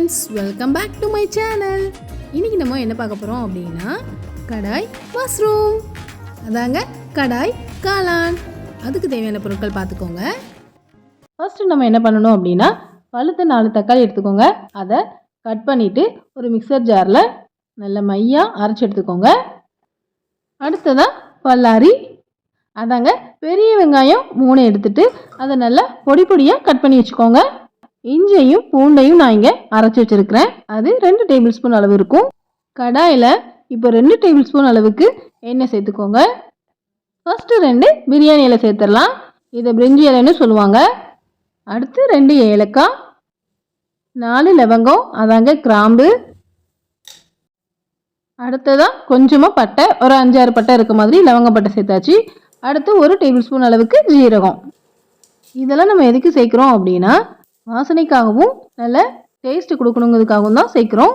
Friends, welcome back to my channel. இன்றைக்கி நம்ம என்ன பார்க்க போகிறோம் அப்படின்னா கடாய் மஷ்ரூம். அதாங்க கடாய் காளான். அதுக்கு தேவையான பொருட்கள் பார்த்துக்கோங்க. ஃபர்ஸ்ட்டு நம்ம என்ன பண்ணணும் அப்படின்னா பழுத்த 4 தக்காளி எடுத்துக்கோங்க. அதை கட் பண்ணிவிட்டு ஒரு மிக்சர் ஜாரில் நல்ல மையாக அரைச்சி எடுத்துக்கோங்க. அடுத்ததாக பல்லாரி, அதாங்க பெரிய வெங்காயம் 3 எடுத்துகிட்டு அதை நல்லா பொடி பொடியாக கட் பண்ணி வச்சுக்கோங்க. இஞ்சியையும் பூண்டையும் நான் இங்கே அரைச்சி வச்சுருக்கிறேன். அது 2 டேபிள் ஸ்பூன் அளவு இருக்கும். கடாயில் இப்போ 2 டேபிள் ஸ்பூன் அளவுக்கு எண்ணெய் சேர்த்துக்கோங்க. ஃபஸ்ட்டு 2 பிரியாணி இலை சேர்த்துடலாம். இதை பிரிஞ்சி இலைன்னு சொல்லுவாங்க. அடுத்து 2 ஏலக்காய், 4 லவங்கம், அதாங்க கிராம்பு. அடுத்ததான் கொஞ்சமாக பட்டை, ஒரு 5-6 பட்டை இருக்க மாதிரி லவங்க பட்டை சேர்த்தாச்சு. அடுத்து 1 டேபிள் ஸ்பூன் அளவுக்கு ஜீரகம். இதெல்லாம் நம்ம எதுக்கு சேர்க்குறோம் அப்படின்னா வாசனைக்காகவும் நல்ல டேஸ்ட்டு கொடுக்கணுங்கிறதுக்காகவும் தான் சேர்க்குறோம்.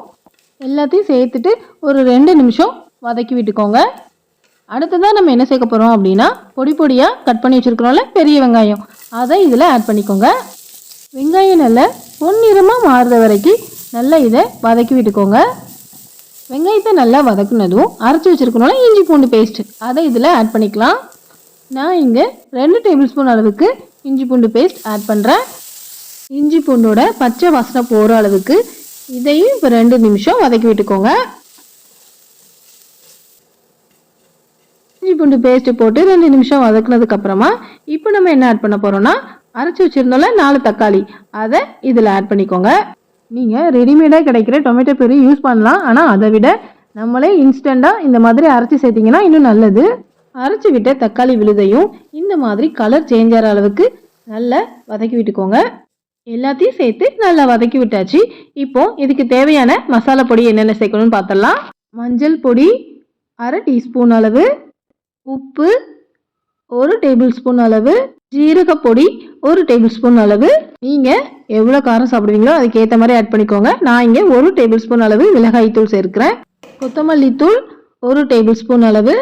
எல்லாத்தையும் சேர்த்துட்டு ஒரு 2 நிமிஷம் வதக்கி விட்டுக்கோங்க. அடுத்ததான் நம்ம என்ன சேர்க்க போகிறோம் அப்படின்னா பொடி பொடியாக கட் பண்ணி வச்சுருக்கிறோம்ல பெரிய வெங்காயம், அதை இதில் ஆட் பண்ணிக்கோங்க. வெங்காயம் நல்லா பொன்னிறமாக மாறுற வரைக்கும் நல்லா இதை வதக்கி விட்டுக்கோங்க. வெங்காயத்தை நல்லா வதக்குனதும் அரைச்சி வச்சுருக்கணும்ல இஞ்சி பூண்டு பேஸ்ட், அதை இதில் ஆட் பண்ணிக்கலாம். நான் இங்கே 2 டேபிள் ஸ்பூன் அளவுக்கு இஞ்சி பூண்டு பேஸ்ட் ஆட் பண்ணுறேன். இஞ்சி பூண்டோட பச்சை வாசனை போகிற அளவுக்கு இதையும் இப்போ 2 நிமிஷம் வதக்கி விட்டுக்கோங்க. இஞ்சி பூண்டு பேஸ்ட்டு போட்டு 2 நிமிஷம் வதக்குனதுக்கு அப்புறமா இப்போ நம்ம என்ன ஆட் பண்ண போகிறோம்னா அரைச்சி வச்சுருந்தோம்ல 4 தக்காளி, அதை இதில் ஆட் பண்ணிக்கோங்க. நீங்கள் ரெடிமேடாக கிடைக்கிற டொமேட்டோ பியூரி யூஸ் பண்ணலாம். ஆனால் அதை விட நம்மளே இன்ஸ்டண்ட்டாக இந்த மாதிரி அரைச்சி சேர்த்திங்கன்னா இன்னும் நல்லது. அரைச்சி விட்ட தக்காளி விழுதையும் இந்த மாதிரி கலர் சேஞ்ச் ஆகிற அளவுக்கு நல்லா வதக்கி விட்டுக்கோங்க. எல்லாத்தையும் சேர்த்து நல்லா வதக்கி விட்டாச்சு. இப்போ இதுக்கு தேவையான மசாலா பொடி என்னென்ன சேர்க்கணும்னு பார்த்துடலாம். மஞ்சள் பொடி 1/2 டீஸ்பூன் அளவு, உப்பு 1 டேபிள் ஸ்பூன் அளவு, ஜீரகப்பொடி 1 டேபிள் ஸ்பூன் அளவு. நீங்கள் எவ்வளோ காரம் சாப்பிடுவீங்களோ அதுக்கேற்ற மாதிரி ஆட் பண்ணிக்கோங்க. நான் இங்கே 1 டேபிள் ஸ்பூன் அளவு மிளகாய் தூள் சேர்க்கிறேன். கொத்தமல்லி தூள் 1 டேபிள் ஸ்பூன் அளவு.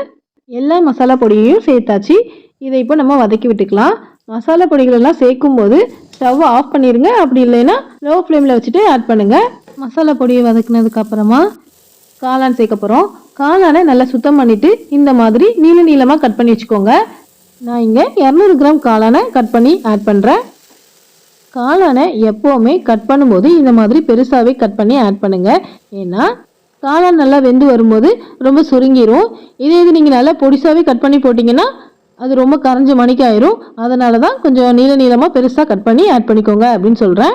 எல்லா மசாலா பொடியையும் சேர்த்தாச்சு. இதை இப்போ நம்ம வதக்கி விட்டுக்கலாம். மசாலா பொடிகள் எல்லாம் சேர்க்கும் போது ஸ்டவ் ஆஃப் பண்ணிடுங்க. அப்படி இல்லைன்னா லோ ஃப்ளேமில் வச்சுட்டு ஆட் பண்ணுங்கள். மசாலா பொடியை வதக்குனதுக்கு அப்புறமா காளான் சேர்க்க போகிறோம். காளானை நல்லா சுத்தம் பண்ணிவிட்டு இந்த மாதிரி நீளமாக கட் பண்ணி வச்சுக்கோங்க. நான் இங்கே 200 கிராம் காளானை கட் பண்ணி ஆட் பண்ணுறேன். காளானை எப்போவுமே கட் பண்ணும்போது இந்த மாதிரி பெருசாகவே கட் பண்ணி ஆட் பண்ணுங்கள். ஏன்னா காளான் நல்லா வெந்து வரும்போது ரொம்ப சுருங்கிடும். இது நீங்கள் நல்லா பொடிசாகவே கட் பண்ணி போட்டிங்கன்னா அது ரொம்ப கரைஞ்ச மணிக்காயிரும். அதனால தான் கொஞ்சம் நீளமாக பெருசாக கட் பண்ணி ஆட் பண்ணிக்கோங்க அப்படின்னு சொல்கிறேன்.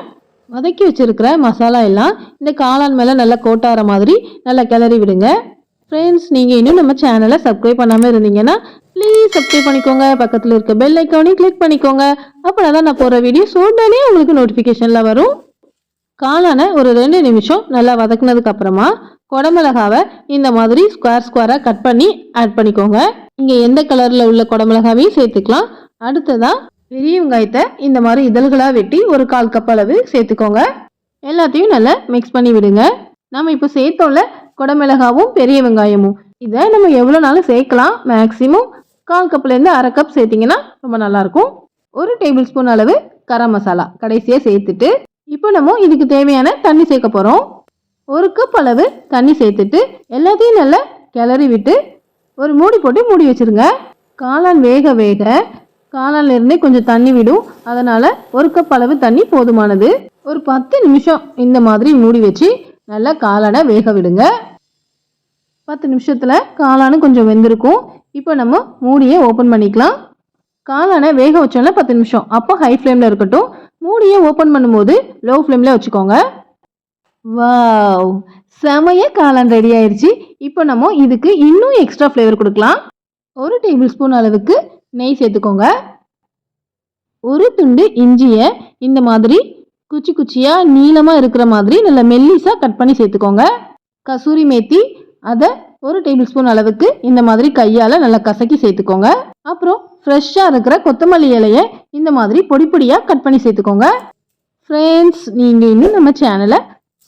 வதக்கி வச்சுருக்கிற மசாலா எல்லாம் இந்த காளான் மேலே நல்லா கோட்டாகிற மாதிரி நல்லா கிளறி விடுங்க. ஃப்ரெண்ட்ஸ், நீங்கள் இன்னும் நம்ம சேனலை சப்ஸ்கிரைப் பண்ணாமல் இருந்தீங்கன்னா ப்ளீஸ் சப்ஸ்கிரைப் பண்ணிக்கோங்க. பக்கத்தில் இருக்க பெல் ஐக்கானையும் கிளிக் பண்ணிக்கோங்க. அப்படின்னா தான் நான் போகிற வீடியோ உடனே உங்களுக்கு நோட்டிஃபிகேஷனில் வரும். காளானை ஒரு 2 நிமிஷம் நல்லா வதக்குனதுக்கு அப்புறமா குடமிளகாவை இந்த மாதிரி ஸ்கொயராக கட் பண்ணி ஆட் பண்ணிக்கோங்க. இங்கே எந்த கலரில் உள்ள குடமிளகாவையும் சேர்த்துக்கலாம். அடுத்ததாக பெரிய வெங்காயத்தை இந்த மாதிரி இதழ்களாக வெட்டி ஒரு 1/4 கப் அளவு சேர்த்துக்கோங்க. எல்லாத்தையும் நல்லா மிக்ஸ் பண்ணி விடுங்க. நம்ம இப்போ சேர்த்தோம்ல குடமிளகாவும் பெரிய வெங்காயமும், இதை நம்ம எவ்வளோ நாளும் சேர்க்கலாம். மேக்ஸிமம் 1/4 கப்லேருந்து 1/2 கப் சேர்த்திங்கன்னா ரொம்ப நல்லாயிருக்கும். 1 டேபிள் ஸ்பூன் அளவு கரம் மசாலா கடைசியாக சேர்த்துட்டு இப்போ நம்ம இதுக்கு தேவையான தண்ணி சேர்க்க போகிறோம். 1 கப் அளவு தண்ணி சேர்த்துட்டு எல்லாத்தையும் நல்லா கிளறி விட்டு ஒரு மூடி போட்டு மூடி வச்சுருங்க. காளான் வேக வேக காளான்லேருந்தே கொஞ்சம் தண்ணி விடும். அதனால் 1 கப் அளவு தண்ணி போதுமானது. ஒரு 10 நிமிஷம் இந்த மாதிரி மூடி வச்சு நல்லா காளானை வேக விடுங்க. 10 நிமிஷத்தில் காளானும் கொஞ்சம் வெந்திருக்கும். இப்போ நம்ம மூடியை ஓப்பன் பண்ணிக்கலாம். காளானை வேக வச்சோம்ல 10 நிமிஷம், அப்போ ஹை ஃப்ளேமில் இருக்கட்டும். மூடியை ஓப்பன் பண்ணும்போது லோ ஃப்ளேமில் வச்சுக்கோங்க. வாவ், செமைய காளான் ரெடி ஆயிடுச்சு. இப்போ நம்ம இதுக்கு இன்னும் எக்ஸ்ட்ரா ஃப்ளேவர் கொடுக்கலாம். 1 டேபிள் ஸ்பூன் அளவுக்கு நெய் சேர்த்துக்கோங்க. ஒரு துண்டு இஞ்சியை இந்த மாதிரி குச்சி குச்சியாக நீளமாக இருக்கிற மாதிரி நல்ல மெல்லிஸாக கட் பண்ணி சேர்த்துக்கோங்க. கசூரி மேத்தி, அதை 1 டேபிள் ஸ்பூன் அளவுக்கு இந்த மாதிரி கையால் நல்லா கசக்கி சேர்த்துக்கோங்க. அப்புறம் ஃப்ரெஷ்ஷாக இருக்கிற கொத்தமல்லி இலையை இந்த மாதிரி பொடி பொடியாக கட் பண்ணி சேர்த்துக்கோங்க. ஃப்ரெண்ட்ஸ், நீங்கள் இன்னும் நம்ம சேனலை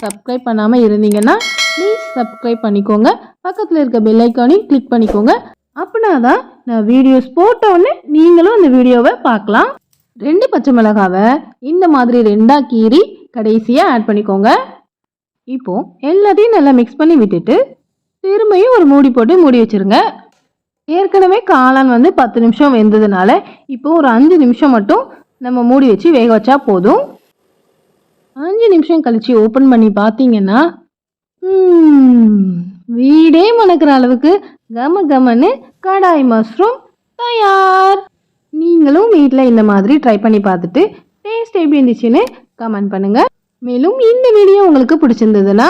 சப்ஸ்கிரைப் பண்ணாமல் இருந்தீங்கன்னா ப்ளீஸ் சப்ஸ்கிரைப் பண்ணிக்கோங்க. பக்கத்தில் இருக்க பெல் ஐக்கானையும் கிளிக் பண்ணிக்கோங்க. அப்படின்னா தான் நான் வீடியோஸ் போட்டோன்னே நீங்களும் அந்த வீடியோவை பார்க்கலாம். 2 பச்சை மிளகாவை இந்த மாதிரி 2ஆக கீறி கடைசியாக ஆட் பண்ணிக்கோங்க. இப்போ எல்லாத்தையும் நல்லா மிக்ஸ் பண்ணி விட்டுட்டு திரும்பியும் ஒரு மூடி போட்டு மூடி வச்சிருங்க. ஏற்கனவே காளான் வந்து 10 நிமிஷம் வெந்ததுனால இப்போ ஒரு 5 நிமிஷம் மட்டும் நம்ம மூடி வச்சு வேக வச்சா போதும். 5 நிமிஷம் கழிச்சு ஓப்பன் பண்ணி பார்த்தீங்கன்னா வீடே மணக்கிற அளவுக்கு கம கமன்னு கடாய் மஷ்ரூம் தயார். நீங்களும் வீட்டில் இந்த மாதிரி ட்ரை பண்ணி பார்த்துட்டு டேஸ்ட் எப்படி இருந்துச்சுன்னு கமெண்ட் பண்ணுங்க. மேலும் இந்த வீடியோ உங்களுக்கு பிடிச்சிருந்ததுன்னா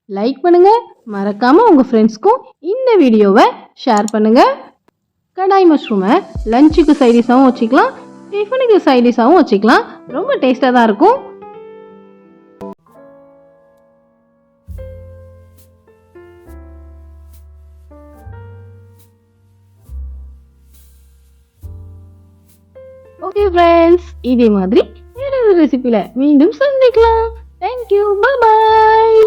லைக் பண்ணுங்க, மறக்காம உங்க ஃப்ரெண்ட்ஸ்க்கும் இந்த வீடியோவை ஷேர் பண்ணுங்க. கடாய் மஷ்ரூமை லஞ்சுக்கு சைடிஷாகவும் வச்சுக்கலாம், டிஃபனுக்கு சைடிஷாகவும் வச்சுக்கலாம். ரொம்ப டேஸ்டாக தான் இருக்கும். ஓகே ஃப்ரெண்ட்ஸ், இதே மாதிரி வேற ஒரு ரெசிபியில் மீண்டும் சந்திக்கலாம். தேங்க்யூ, பாய்.